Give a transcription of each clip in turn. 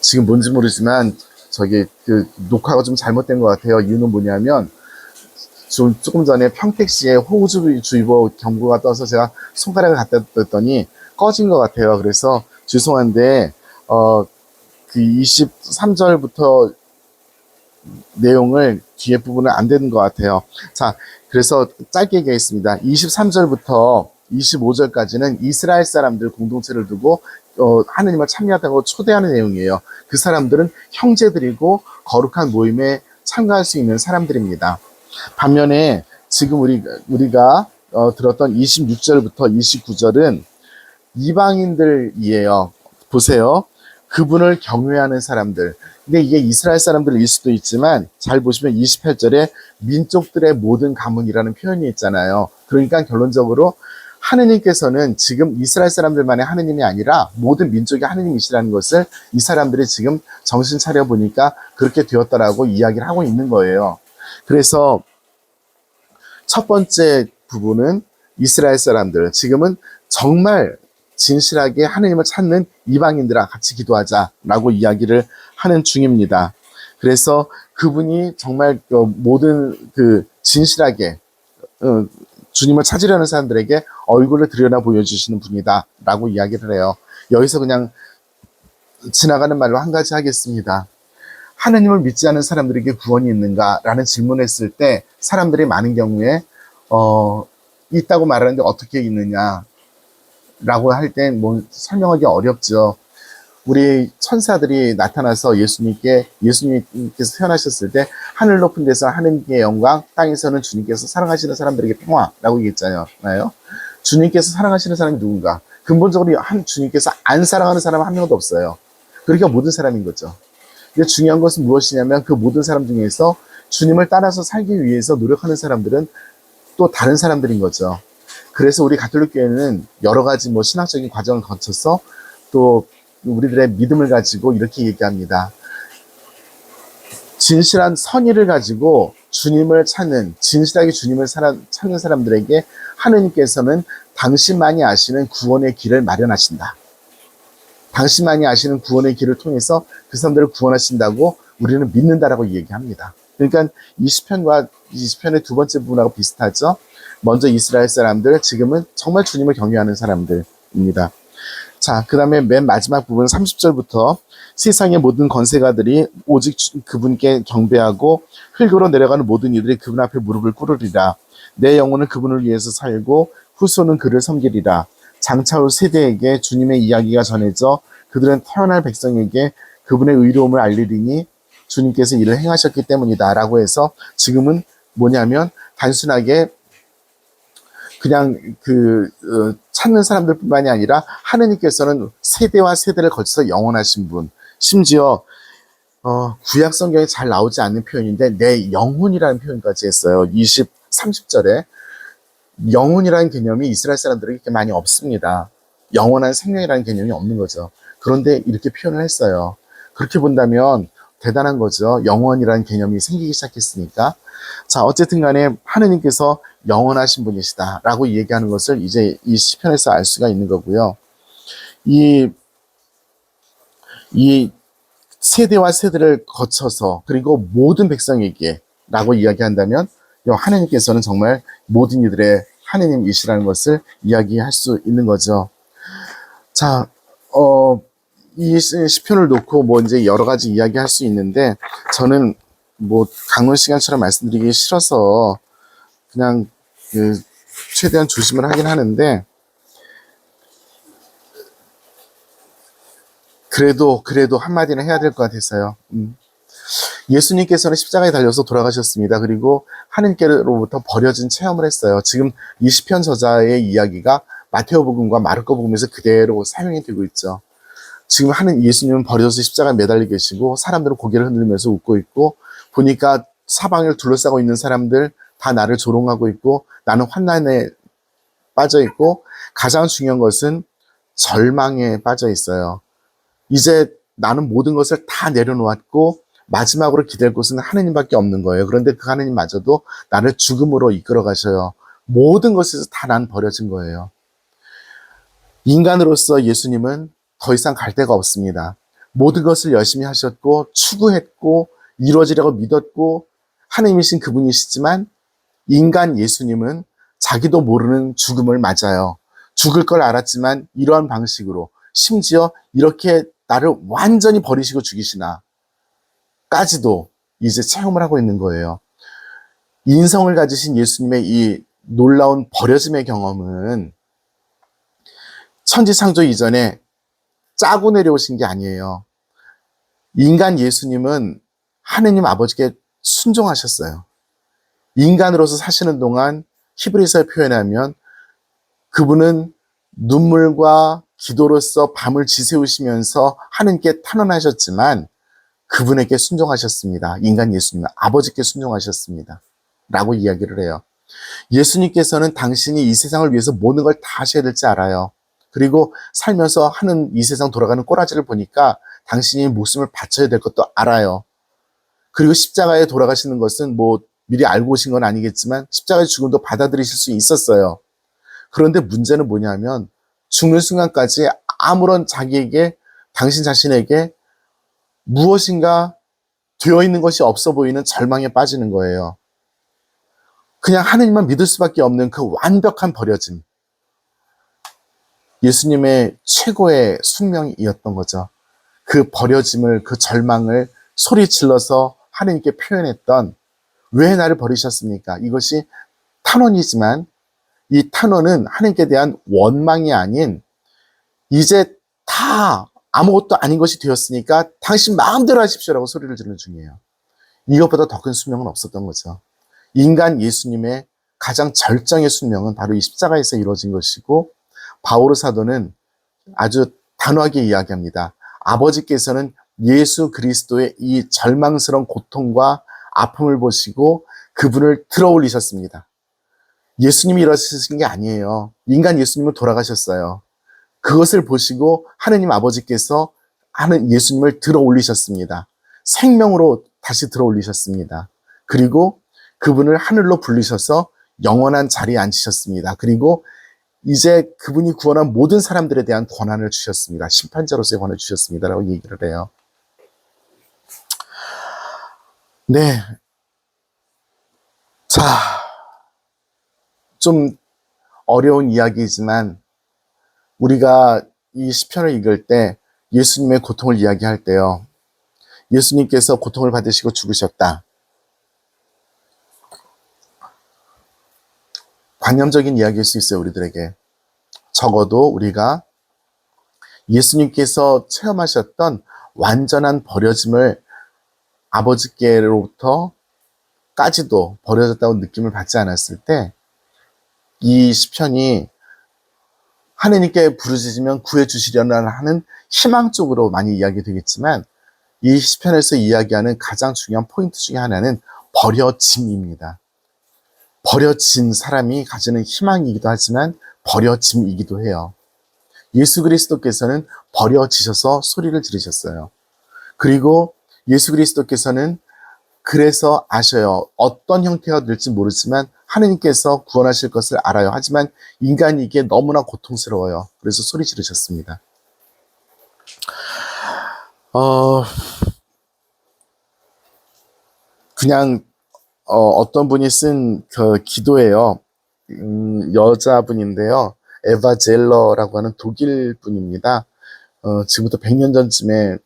지금 뭔지 모르지만 저기 그 녹화가 좀 잘못된 것 같아요. 이유는 뭐냐면 조금 전에 평택시에 호우주의보 경보가 떠서 제가 손가락을 갖다 댔더니 꺼진 것 같아요. 그래서 죄송한데 그 23절부터 내용을 뒤에 부분은 안 되는 것 같아요. 자, 그래서 짧게 얘기하겠습니다. 23절부터 25절까지는 이스라엘 사람들 공동체를 두고 하느님을 참여하다고 초대하는 내용이에요. 그 사람들은 형제들이고 거룩한 모임에 참가할 수 있는 사람들입니다. 반면에 지금 우리가 들었던 26절부터 29절은 이방인들이에요. 보세요. 그분을 경외하는 사람들. 근데 이게 이스라엘 사람들일 수도 있지만 잘 보시면 28절에 민족들의 모든 가문이라는 표현이 있잖아요. 그러니까 결론적으로 하느님께서는 지금 이스라엘 사람들만의 하느님이 아니라 모든 민족의 하느님이시라는 것을 이 사람들이 지금 정신 차려 보니까 그렇게 되었다라고 이야기를 하고 있는 거예요. 그래서 첫 번째 부분은 이스라엘 사람들, 지금은 정말 진실하게 하느님을 찾는 이방인들아 같이 기도하자라고 이야기를 하는 중입니다. 그래서 그분이 정말 모든 진실하게 주님을 찾으려는 사람들에게 얼굴을 들여다 보여주시는 분이다 라고 이야기를 해요. 여기서 그냥 지나가는 말로 한 가지 하겠습니다. 하느님을 믿지 않는 사람들에게 구원이 있는가? 라는 질문을 했을 때 사람들이 많은 경우에 있다고 말하는데 어떻게 있느냐? 라고 할 땐 뭐 설명하기 어렵죠. 우리 천사들이 나타나서 예수님께서 태어나셨을 때 하늘 높은 데서 하느님의 영광, 땅에서는 주님께서 사랑하시는 사람들에게 평화라고 얘기했잖아요. 주님께서 사랑하시는 사람이 누군가? 근본적으로 주님께서 안 사랑하는 사람은 한 명도 없어요. 그러니까 모든 사람인 거죠. 근데 중요한 것은 무엇이냐면 그 모든 사람 중에서 주님을 따라서 살기 위해서 노력하는 사람들은 또 다른 사람들인 거죠. 그래서 우리 가톨릭 교회는 여러 가지 뭐 신학적인 과정을 거쳐서 또 우리들의 믿음을 가지고 이렇게 얘기합니다. 진실한 선의를 가지고 주님을 찾는, 진실하게 주님을 찾는 사람들에게 하느님께서는 당신만이 아시는 구원의 길을 마련하신다. 당신만이 아시는 구원의 길을 통해서 그 사람들을 구원하신다고 우리는 믿는다라고 얘기합니다. 그러니까 이 시편과 이 시편의 두 번째 부분하고 비슷하죠. 먼저 이스라엘 사람들, 지금은 정말 주님을 경외하는 사람들입니다. 자, 그 다음에 맨 마지막 부분 30절부터 세상의 모든 권세가들이 오직 그분께 경배하고 흙으로 내려가는 모든 이들이 그분 앞에 무릎을 꿇으리라. 내 영혼은 그분을 위해서 살고 후손은 그를 섬기리라. 장차 올 세대에게 주님의 이야기가 전해져 그들은 태어날 백성에게 그분의 의로움을 알리리니 주님께서 이를 행하셨기 때문이다 라고 해서 지금은 뭐냐면 단순하게 그냥 찾는 사람들 뿐만이 아니라 하느님께서는 세대와 세대를 거쳐서 영원하신 분, 심지어 구약 성경에 잘 나오지 않는 표현인데 내 영혼이라는 표현까지 했어요. 30절에 영혼이라는 개념이 이스라엘 사람들에게 그렇게 많이 없습니다. 영원한 생명이라는 개념이 없는 거죠. 그런데 이렇게 표현을 했어요. 그렇게 본다면 대단한 거죠. 영원이라는 개념이 생기기 시작했으니까. 자, 어쨌든 간에 하느님께서 영원하신 분이시다 라고 얘기하는 것을 이제 이 시편에서 알 수가 있는 거고요. 이 세대와 세대를 거쳐서 그리고 모든 백성에게 라고 이야기한다면 하느님께서는 정말 모든 이들의 하느님이시라는 것을 이야기할 수 있는 거죠. 자, 이 시편을 놓고 뭐 이제 여러 가지 이야기할 수 있는데 저는 뭐 강론 시간처럼 말씀드리기 싫어서 그냥 최대한 조심을 하긴 하는데 그래도 한마디는 해야 될 것 같아서요. 예수님께서는 십자가에 달려서 돌아가셨습니다. 그리고 하느님께로부터 버려진 체험을 했어요. 지금 이 시편 저자의 이야기가 마테오복음과 마르코복음에서 그대로 사용이 되고 있죠. 지금 예수님은 버려져서 십자가에 매달려 계시고 사람들은 고개를 흔들면서 웃고 있고 보니까 사방을 둘러싸고 있는 사람들 다 나를 조롱하고 있고 나는 환난에 빠져 있고 가장 중요한 것은 절망에 빠져 있어요. 이제 나는 모든 것을 다 내려놓았고 마지막으로 기댈 곳은 하느님밖에 없는 거예요. 그런데 그 하느님마저도 나를 죽음으로 이끌어 가셔요. 모든 것에서 다 난 버려진 거예요. 인간으로서 예수님은 더 이상 갈 데가 없습니다. 모든 것을 열심히 하셨고 추구했고 이루어지려고 믿었고 하나님이신 그분이시지만 인간 예수님은 자기도 모르는 죽음을 맞아요. 죽을 걸 알았지만 이러한 방식으로 심지어 이렇게 나를 완전히 버리시고 죽이시나 까지도 이제 체험을 하고 있는 거예요. 인성을 가지신 예수님의 이 놀라운 버려짐의 경험은 천지창조 이전에 짜고 내려오신 게 아니에요. 인간 예수님은 하느님 아버지께 순종하셨어요. 인간으로서 사시는 동안 히브리서에 표현하면 그분은 눈물과 기도로서 밤을 지새우시면서 하느님께 탄원하셨지만 그분에게 순종하셨습니다. 인간 예수님은 아버지께 순종하셨습니다. 라고 이야기를 해요. 예수님께서는 당신이 이 세상을 위해서 모든 걸 다 하셔야 될지 알아요. 그리고 살면서 하는 이 세상 돌아가는 꼬라지를 보니까 당신이 목숨을 바쳐야 될 것도 알아요. 그리고 십자가에 돌아가시는 것은 뭐 미리 알고 오신 건 아니겠지만 십자가의 죽음도 받아들이실 수 있었어요. 그런데 문제는 뭐냐면 죽는 순간까지 아무런 자기에게 당신 자신에게 무엇인가 되어 있는 것이 없어 보이는 절망에 빠지는 거예요. 그냥 하느님만 믿을 수밖에 없는 그 완벽한 버려짐. 예수님의 최고의 숙명이었던 거죠. 그 버려짐을, 그 절망을 소리질러서 하느님께 표현했던 왜 나를 버리셨습니까? 이것이 탄원이지만 이 탄원은 하느님께 대한 원망이 아닌 이제 다 아무것도 아닌 것이 되었으니까 당신 마음대로 하십시오라고 소리를 지르는 중이에요. 이것보다 더 큰 숙명은 없었던 거죠. 인간 예수님의 가장 절정의 숙명은 바로 이 십자가에서 이루어진 것이고 바오로 사도는 아주 단호하게 이야기합니다. 아버지께서는 예수 그리스도의 이 절망스러운 고통과 아픔을 보시고 그분을 들어 올리셨습니다. 예수님이 이러시신 게 아니에요. 인간 예수님은 돌아가셨어요. 그것을 보시고 하느님 아버지께서 예수님을 들어 올리셨습니다. 생명으로 다시 들어 올리셨습니다. 그리고 그분을 하늘로 부르셔서 영원한 자리에 앉히셨습니다. 그리고 이제 그분이 구원한 모든 사람들에 대한 권한을 주셨습니다. 심판자로서의 권한을 주셨습니다. 라고 얘기를 해요. 네. 자, 좀 어려운 이야기이지만 우리가 이 시편을 읽을 때 예수님의 고통을 이야기할 때요. 예수님께서 고통을 받으시고 죽으셨다. 관념적인 이야기일 수 있어요, 우리들에게. 적어도 우리가 예수님께서 체험하셨던 완전한 버려짐을 아버지께로부터까지도 버려졌다고 느낌을 받지 않았을 때 이 시편이 하느님께 부르짖으면 구해주시려나 하는 희망 쪽으로 많이 이야기되겠지만 이 시편에서 이야기하는 가장 중요한 포인트 중에 하나는 버려짐입니다. 버려진 사람이 가지는 희망이기도 하지만 버려짐이기도 해요. 예수 그리스도께서는 버려지셔서 소리를 지르셨어요. 그리고 예수 그리스도께서는 그래서 아셔요. 어떤 형태가 될지 모르지만 하느님께서 구원하실 것을 알아요. 하지만 인간이기에 너무나 고통스러워요. 그래서 소리 지르셨습니다. 그냥 어떤 분이 쓴 그 기도예요. 여자분인데요. 에바 젤러라고 하는 독일 분입니다. 지금부터 100년 전쯤에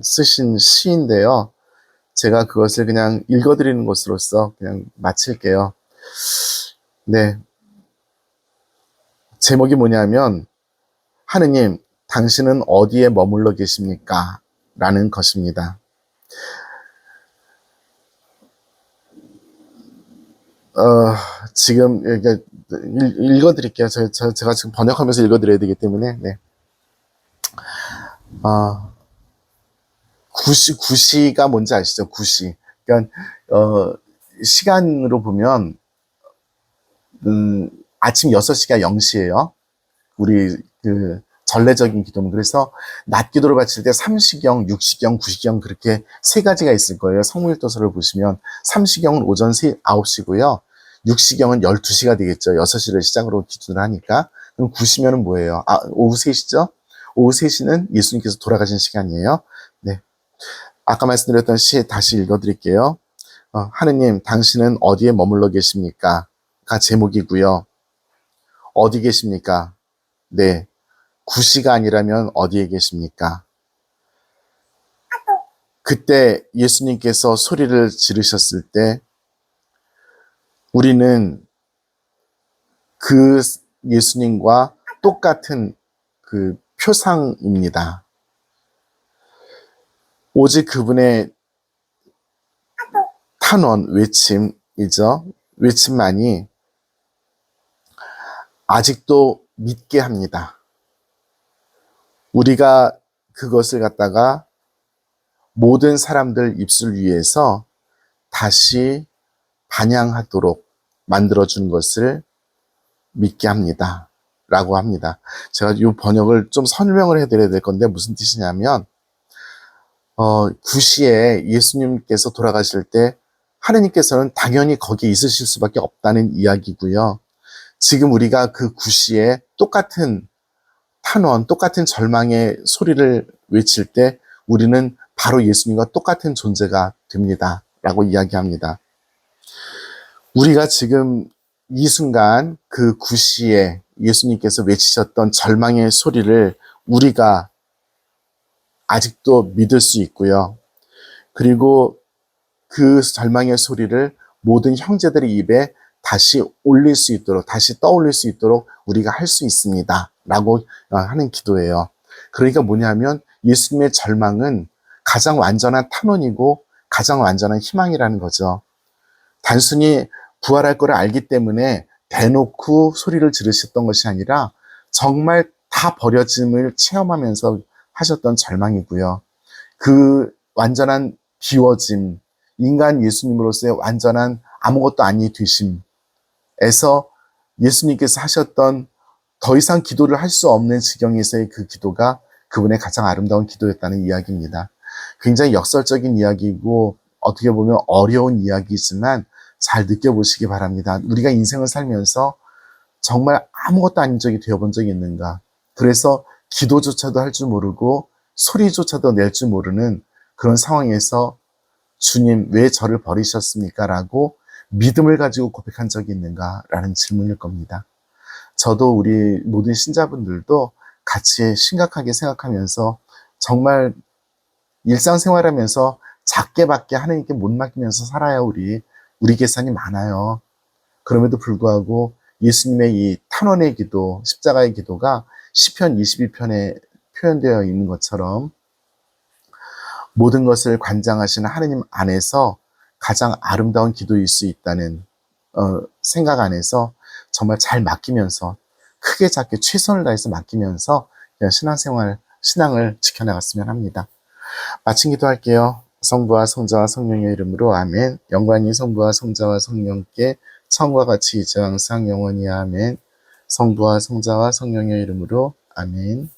쓰신 시인데요. 제가 그것을 그냥 읽어드리는 것으로서 그냥 마칠게요. 네. 제목이 뭐냐면, 하느님, 당신은 어디에 머물러 계십니까? 라는 것입니다. 지금, 읽어드릴게요. 제가 지금 번역하면서 읽어드려야 되기 때문에, 네. 구시가 뭔지 아시죠? 구시. 그러니까, 시간으로 보면, 아침 6시가 0시예요. 우리, 전례적인 기도는. 그래서, 낮 기도를 바칠 때 삼시경, 육시경, 구시경, 그렇게 세 가지가 있을 거예요. 성무일도서를 보시면, 삼시경은 오전 9시고요. 육시경은 12시가 되겠죠. 6시를 시작으로 기준을 하니까. 그럼 구시면은 뭐예요? 오후 3시죠? 오후 3시는 예수님께서 돌아가신 시간이에요. 네. 아까 말씀드렸던 시 다시 읽어드릴게요. 하느님, 당신은 어디에 머물러 계십니까? 가 제목이고요. 어디 계십니까? 네. 구시가 아니라면 어디에 계십니까? 그때 예수님께서 소리를 지르셨을 때 우리는 그 예수님과 똑같은 그 표상입니다. 오직 그분의 탄원, 외침이죠. 외침만이 아직도 믿게 합니다. 우리가 그것을 갖다가 모든 사람들 입술 위에서 다시 반향하도록 만들어준 것을 믿게 합니다. 라고 합니다. 제가 이 번역을 좀 설명을 해드려야 될 건데 무슨 뜻이냐면 구시에 예수님께서 돌아가실 때 하느님께서는 당연히 거기에 있으실 수밖에 없다는 이야기고요. 지금 우리가 그 구시에 똑같은 탄원, 똑같은 절망의 소리를 외칠 때 우리는 바로 예수님과 똑같은 존재가 됩니다. 라고 이야기합니다. 우리가 지금 이 순간 그 구시에 예수님께서 외치셨던 절망의 소리를 우리가 아직도 믿을 수 있고요. 그리고 그 절망의 소리를 모든 형제들의 입에 다시 올릴 수 있도록, 다시 떠올릴 수 있도록 우리가 할 수 있습니다. 라고 하는 기도예요. 그러니까 뭐냐면 예수님의 절망은 가장 완전한 탄원이고 가장 완전한 희망이라는 거죠. 단순히 부활할 거를 알기 때문에 대놓고 소리를 지르셨던 것이 아니라 정말 다 버려짐을 체험하면서 하셨던 절망이고요. 그 완전한 비워짐, 인간 예수님으로서의 완전한 아무것도 아니 되심에서 예수님께서 하셨던 더 이상 기도를 할 수 없는 지경에서의 그 기도가 그분의 가장 아름다운 기도였다는 이야기입니다. 굉장히 역설적인 이야기이고 어떻게 보면 어려운 이야기지만 잘 느껴보시기 바랍니다. 우리가 인생을 살면서 정말 아무것도 아닌 적이 되어본 적이 있는가? 그래서 기도조차도 할 줄 모르고 소리조차도 낼 줄 모르는 그런 상황에서 주님 왜 저를 버리셨습니까? 라고 믿음을 가지고 고백한 적이 있는가? 라는 질문일 겁니다. 저도 우리 모든 신자분들도 같이 심각하게 생각하면서 정말 일상생활하면서 작게밖에 하나님께 못 맡기면서 살아야 우리 계산이 많아요. 그럼에도 불구하고 예수님의 이 탄원의 기도, 십자가의 기도가 시편 22편에 표현되어 있는 것처럼 모든 것을 관장하시는 하느님 안에서 가장 아름다운 기도일 수 있다는 생각 안에서 정말 잘 맡기면서 크게 작게 최선을 다해서 맡기면서 신앙을 지켜나갔으면 합니다. 마친 기도할게요. 성부와 성자와 성령의 이름으로 아멘. 영광이 성부와 성자와 성령께 처음과 같이 이제 항상 영원히 아멘. 성부와 성자와 성령의 이름으로 아멘.